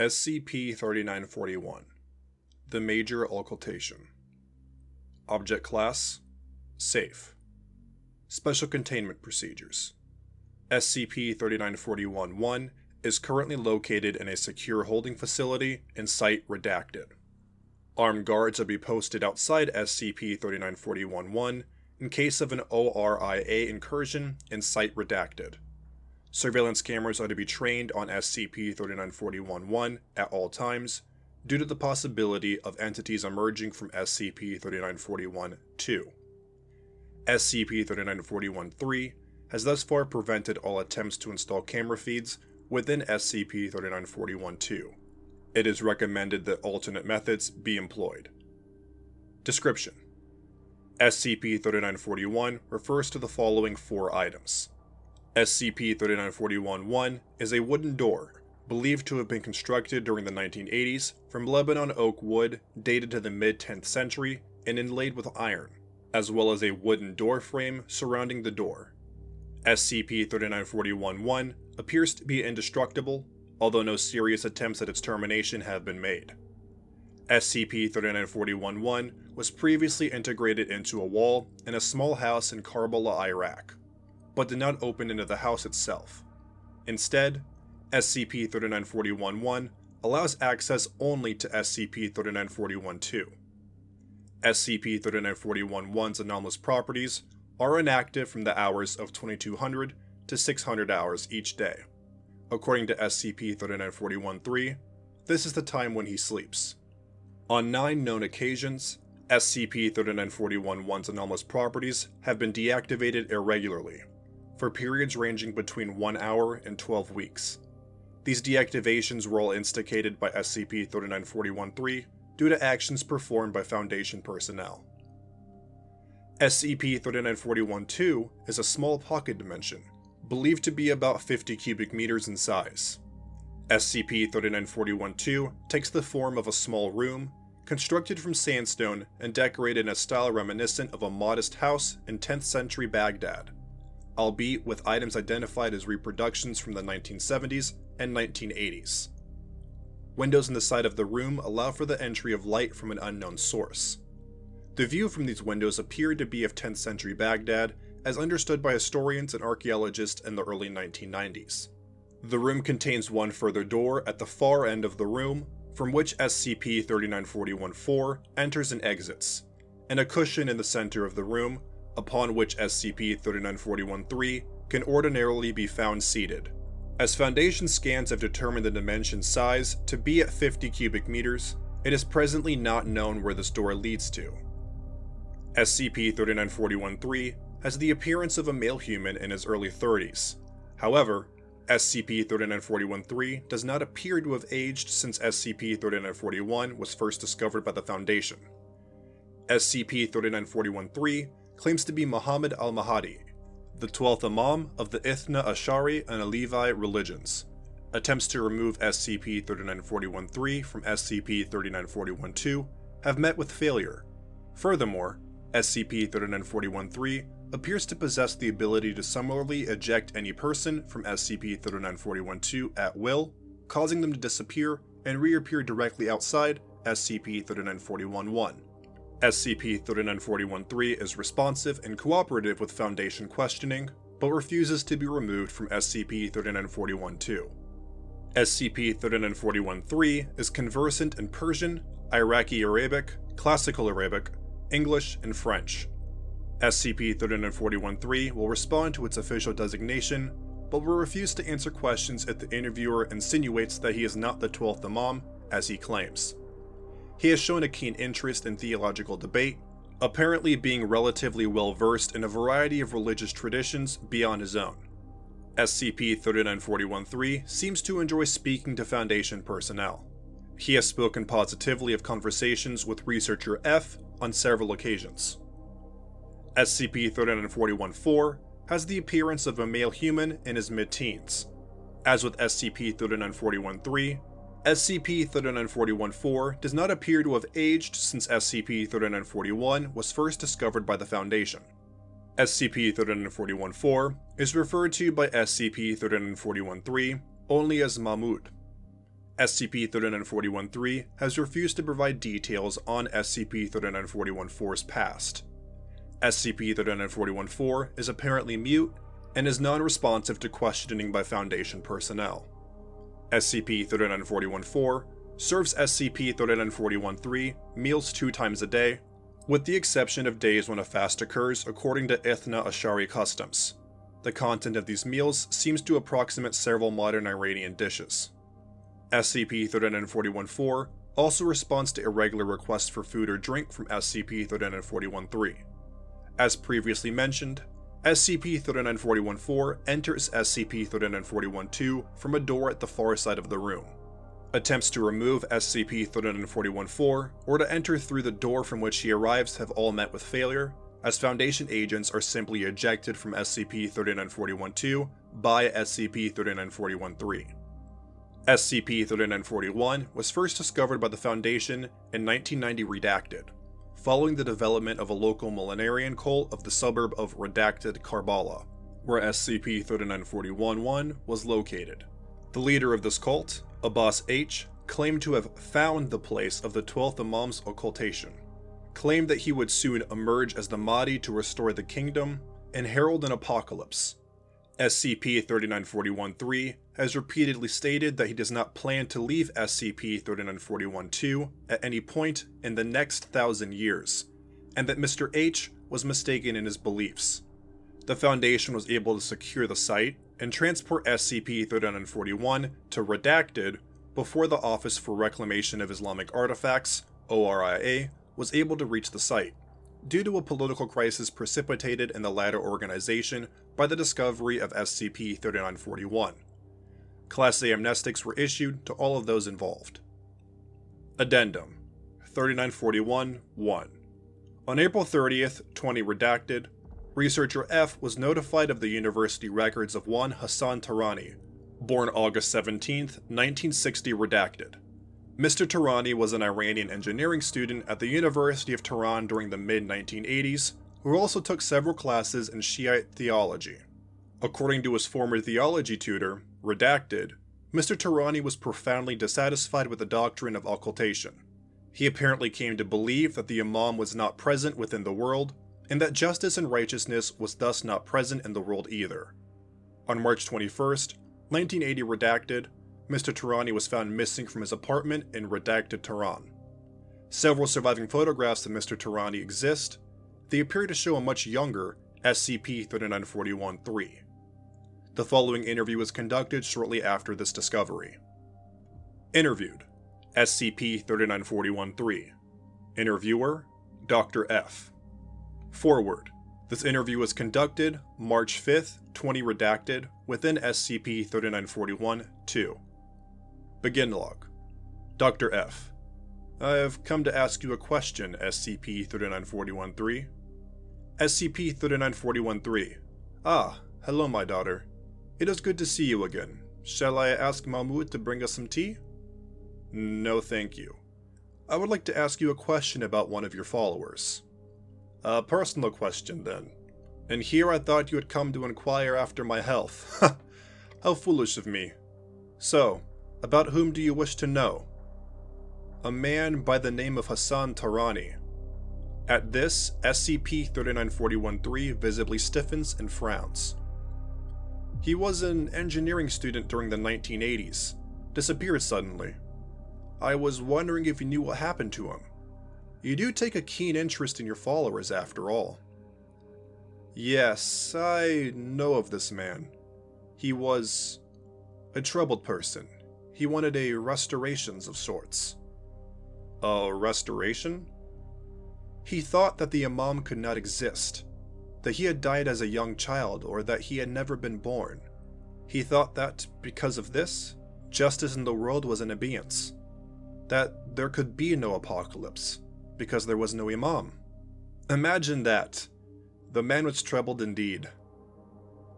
SCP-3941 The Major Occultation. Object Class: Safe. Special Containment Procedures. SCP-3941-1 is currently located in a secure holding facility in Site Redacted. Armed guards are to be posted outside SCP-3941-1 in case of an ORIA incursion in Site Redacted. Surveillance cameras are to be trained on SCP-3941-1 at all times, due to the possibility of entities emerging from SCP-3941-2. SCP-3941-3 has thus far prevented all attempts to install camera feeds within SCP-3941-2. It is recommended that alternate methods be employed. Description: SCP-3941 refers to the following 4 items. SCP-3941-1 is a wooden door, believed to have been constructed during the 1980s from Lebanon oak wood dated to the mid-10th century and inlaid with iron, as well as a wooden door frame surrounding the door. SCP-3941-1 appears to be indestructible, although no serious attempts at its termination have been made. SCP-3941-1 was previously integrated into a wall in a small house in Karbala, Iraq, but did not open into the house itself. Instead, SCP-3941-1 allows access only to SCP-3941-2. SCP-3941-1's anomalous properties are inactive from the hours of 2200 to 600 hours each day. According to SCP-3941-3, this is the time when he sleeps. On 9 known occasions, SCP-3941-1's anomalous properties have been deactivated irregularly, for periods ranging between 1 hour and 12 weeks. These deactivations were all instigated by SCP-3941-3 due to actions performed by Foundation personnel. SCP-3941-2 is a small pocket dimension, believed to be about 50 cubic meters in size. SCP-3941-2 takes the form of a small room, constructed from sandstone and decorated in a style reminiscent of a modest house in 10th century Baghdad, albeit with items identified as reproductions from the 1970s and 1980s. Windows in the side of the room allow for the entry of light from an unknown source. The view from these windows appeared to be of 10th century Baghdad, as understood by historians and archaeologists in the early 1990s. The room contains one further door at the far end of the room, from which SCP-3941-4 enters and exits, and a cushion in the center of the room, upon which SCP-3941-3 can ordinarily be found seated. As Foundation scans have determined the dimension size to be at 50 cubic meters, it is presently not known where this door leads to. SCP-3941-3 has the appearance of a male human in his early 30s. However, SCP-3941-3 does not appear to have aged since SCP-3941 was first discovered by the Foundation. SCP-3941-3 claims to be Muhammad al-Mahdi, the 12th Imam of the Ithna Ashari and Alevi religions. Attempts to remove SCP-3941-3 from SCP-3941-2 have met with failure. Furthermore, SCP-3941-3 appears to possess the ability to similarly eject any person from SCP-3941-2 at will, causing them to disappear and reappear directly outside SCP-3941-1. SCP-3941-3 is responsive and cooperative with Foundation questioning, but refuses to be removed from SCP-3941-2. SCP-3941-3 is conversant in Persian, Iraqi Arabic, Classical Arabic, English, and French. SCP-3941-3 will respond to its official designation, but will refuse to answer questions if the interviewer insinuates that he is not the 12th Imam, as he claims. He has shown a keen interest in theological debate, apparently being relatively well versed in a variety of religious traditions beyond his own. SCP-3941-3 seems to enjoy speaking to Foundation personnel. He has spoken positively of conversations with Researcher F on several occasions. SCP-3941-4 has the appearance of a male human in his mid-teens. As with SCP-3941-3, SCP-3941-4 does not appear to have aged since SCP-3941 was first discovered by the Foundation. SCP-3941-4 is referred to by SCP-3941-3 only as Mahmud. SCP-3941-3 has refused to provide details on SCP-3941-4's past. SCP-3941-4 is apparently mute and is non-responsive to questioning by Foundation personnel. SCP-3941-4 serves SCP-3941-3 meals 2 times a day, with the exception of days when a fast occurs according to Ithna Ashari customs. The content of these meals seems to approximate several modern Iranian dishes. SCP-3941-4 also responds to irregular requests for food or drink from SCP-3941-3. As previously mentioned, SCP-3941-4 enters SCP-3941-2 from a door at the far side of the room. Attempts to remove SCP-3941-4 or to enter through the door from which he arrives have all met with failure, as Foundation agents are simply ejected from SCP-3941-2 by SCP-3941-3. SCP-3941 was first discovered by the Foundation in 1990 Redacted, following the development of a local millenarian cult of the suburb of Redacted Karbala, where SCP-3941-1 was located. The leader of this cult, Abbas H., claimed to have found the place of the 12th Imam's occultation, claimed that he would soon emerge as the Mahdi to restore the kingdom, and herald an apocalypse. SCP-3941-3 has repeatedly stated that he does not plan to leave SCP-3941-2 at any point in the next 1,000 years, and that Mr. H was mistaken in his beliefs. The Foundation was able to secure the site and transport SCP-3941 to Redacted before the Office for Reclamation of Islamic Artifacts, ORIA, was able to reach the site, due to a political crisis precipitated in the latter organization by the discovery of SCP-3941. Class A amnestics were issued to all of those involved. Addendum 3941-1. On April 30th, 20 Redacted, Researcher F was notified of the university records of one Hassan Tarani, born August 17, 1960 Redacted. Mr. Tarani was an Iranian engineering student at the University of Tehran during the mid-1980s, who also took several classes in Shiite theology. According to his former theology tutor, Redacted, Mr. Tarani was profoundly dissatisfied with the doctrine of occultation. He apparently came to believe that the Imam was not present within the world, and that justice and righteousness was thus not present in the world either. On March 21st, 1980 Redacted, Mr. Tarani was found missing from his apartment in Redacted, Tehran. Several surviving photographs of Mr. Tarani exist. They appear to show a much younger SCP-3941-3. The following interview was conducted shortly after this discovery. Interviewed: SCP-3941-3. Interviewer: Dr. F. Forward: this interview was conducted March 5th, 20 Redacted, within SCP-3941-2. Begin log. Dr. F. I have come to ask you a question, SCP-3941-3. SCP-3941-3. Ah, hello my daughter. It is good to see you again. Shall I ask Mahmoud to bring us some tea? No thank you. I would like to ask you a question about one of your followers. A personal question then. And here I thought you had come to inquire after my health. How foolish of me. So, about whom do you wish to know? A man by the name of Hassan Tarani. At this, SCP-3941-3 visibly stiffens and frowns. He was an engineering student during the 1980s, disappeared suddenly. I was wondering if you knew what happened to him. You do take a keen interest in your followers after all. Yes, I know of this man. He was a troubled person. He wanted a restorations of sorts. A restoration? He thought that the Imam could not exist, that he had died as a young child or that he had never been born. He thought that, because of this, justice in the world was in abeyance, that there could be no apocalypse, because there was no Imam. Imagine that. The man was troubled indeed.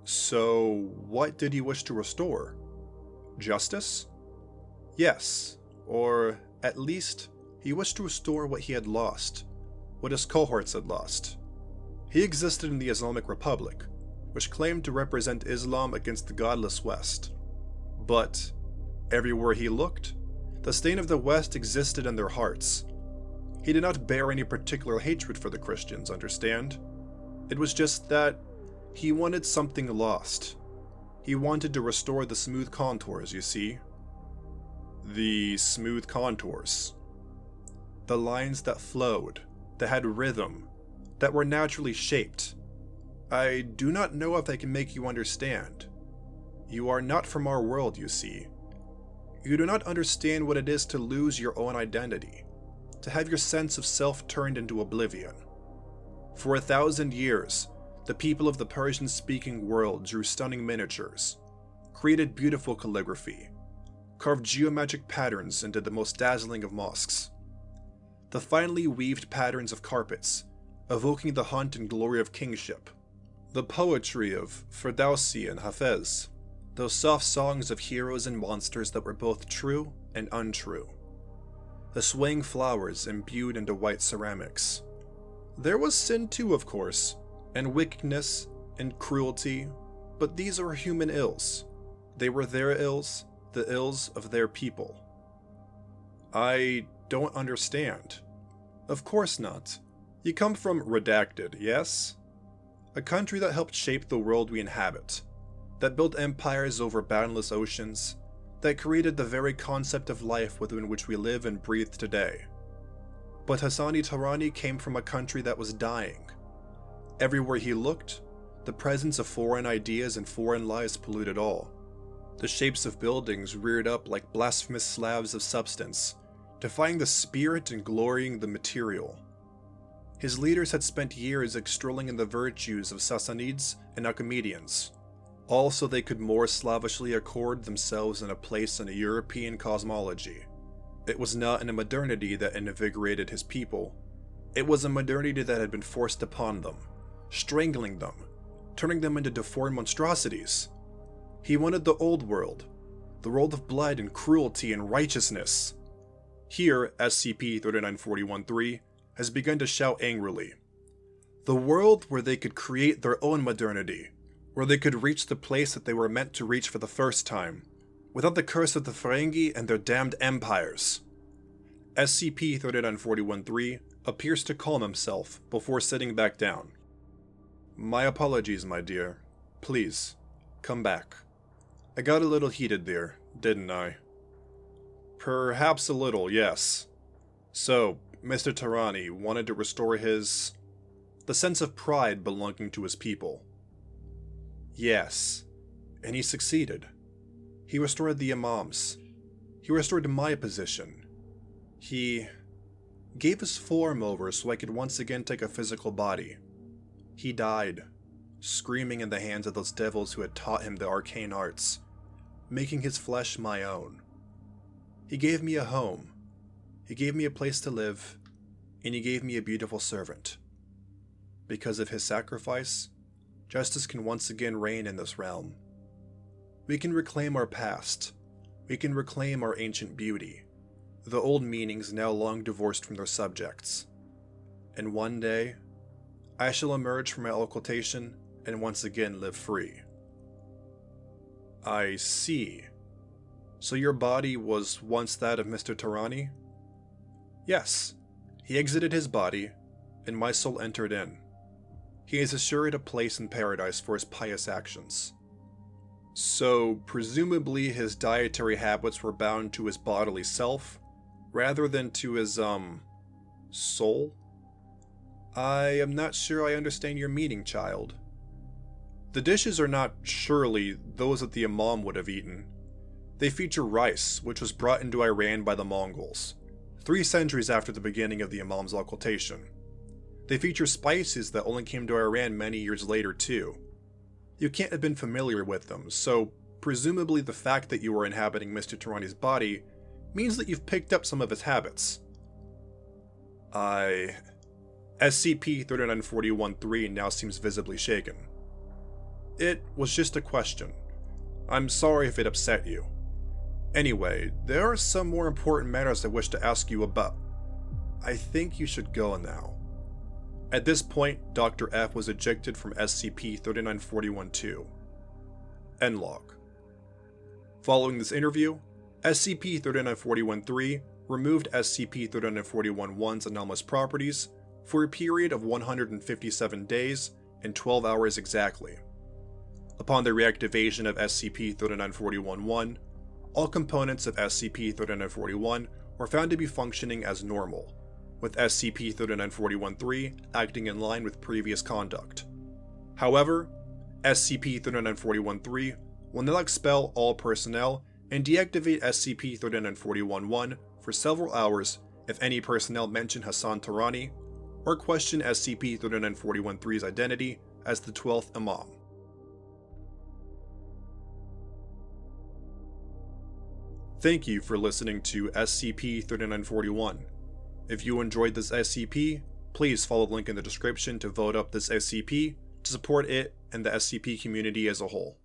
So, what did he wish to restore? Justice? Yes, or at least, he wished to restore what he had lost, what his cohorts had lost. He existed in the Islamic Republic, which claimed to represent Islam against the godless West. But everywhere he looked, The stain of the West existed in their hearts. He did not bear any particular hatred for the Christians, understand? It was just that he wanted something lost. He wanted to restore the smooth contours, you see. The smooth contours. The lines that flowed, that had rhythm, that were naturally shaped. I do not know if I can make you understand. You are not from our world, you see. You do not understand what it is to lose your own identity, to have your sense of self turned into oblivion. For 1,000 years, the people of the Persian-speaking world drew stunning miniatures, created beautiful calligraphy, carved geometric patterns into the most dazzling of mosques. The finely weaved patterns of carpets, evoking the hunt and glory of kingship. The poetry of Ferdowsi and Hafez, those soft songs of heroes and monsters that were both true and untrue. The swaying flowers imbued into white ceramics. There was sin too, of course, and wickedness and cruelty, but these are human ills. They were their ills, the ills of their people. I don't understand. Of course not. You come from Redacted, yes? A country that helped shape the world we inhabit, that built empires over boundless oceans, that created the very concept of life within which we live and breathe today. But Hassani Tarani came from a country that was dying. Everywhere he looked, the presence of foreign ideas and foreign lies polluted all. The shapes of buildings reared up like blasphemous slabs of substance, defying the spirit and glorying the material. His leaders had spent years extolling in the virtues of Sassanids and Achaemenians, all so they could more slavishly accord themselves in a place in a European cosmology. It was not a modernity that invigorated his people. It was a modernity that had been forced upon them, strangling them, turning them into deformed monstrosities. He wanted the old world, the world of blood and cruelty and righteousness. Here, SCP-3941-3 has begun to shout angrily. The world where they could create their own modernity, where they could reach the place that they were meant to reach for the first time, without the curse of the Ferengi and their damned empires. SCP-3941-3 appears to calm himself before sitting back down. My apologies, my dear. Please, come back. I got a little heated there, didn't I? Perhaps a little, yes. So, Mr. Tarani wanted to restore the sense of pride belonging to his people. Yes, and he succeeded. He restored the Imams. He restored my position. He gave his form over so I could once again take a physical body. He died, screaming in the hands of those devils who had taught him the arcane arts, making his flesh my own. He gave me a home. He gave me a place to live, and he gave me a beautiful servant. Because of his sacrifice, justice can once again reign in this realm. We can reclaim our past. We can reclaim our ancient beauty, the old meanings now long divorced from their subjects. And one day, I shall emerge from my occultation and once again live free. I see. So your body was once that of Mr. Tarani? Yes. He exited his body, and my soul entered in. He is assured a place in paradise for his pious actions. So, presumably his dietary habits were bound to his bodily self, rather than to his, soul? I am not sure I understand your meaning, child. The dishes are not, surely, those that the Imam would have eaten. They feature rice, which was brought into Iran by the Mongols, 3 centuries after the beginning of the Imam's occultation. They feature spices that only came to Iran many years later too. You can't have been familiar with them, so presumably the fact that you are inhabiting Mr. Tarani's body means that you've picked up some of his habits. SCP-3941-3 now seems visibly shaken. It was just a question. I'm sorry if it upset you. Anyway, there are some more important matters I wish to ask you about. I think you should go now. At this point, Dr. F was ejected from SCP-3941-2. End log. Following this interview, SCP-3941-3 removed SCP-3941-1's anomalous properties for a period of 157 days and 12 hours exactly. Upon the reactivation of SCP-3941-1, all components of SCP-3941 were found to be functioning as normal, with SCP-3941-3 acting in line with previous conduct. However, SCP-3941-3 will now expel all personnel and deactivate SCP-3941-1 for several hours if any personnel mention Hassan Tarani or question SCP-3941-3's identity as the 12th Imam. Thank you for listening to SCP-3941. If you enjoyed this SCP, please follow the link in the description to vote up this SCP to support it and the SCP community as a whole.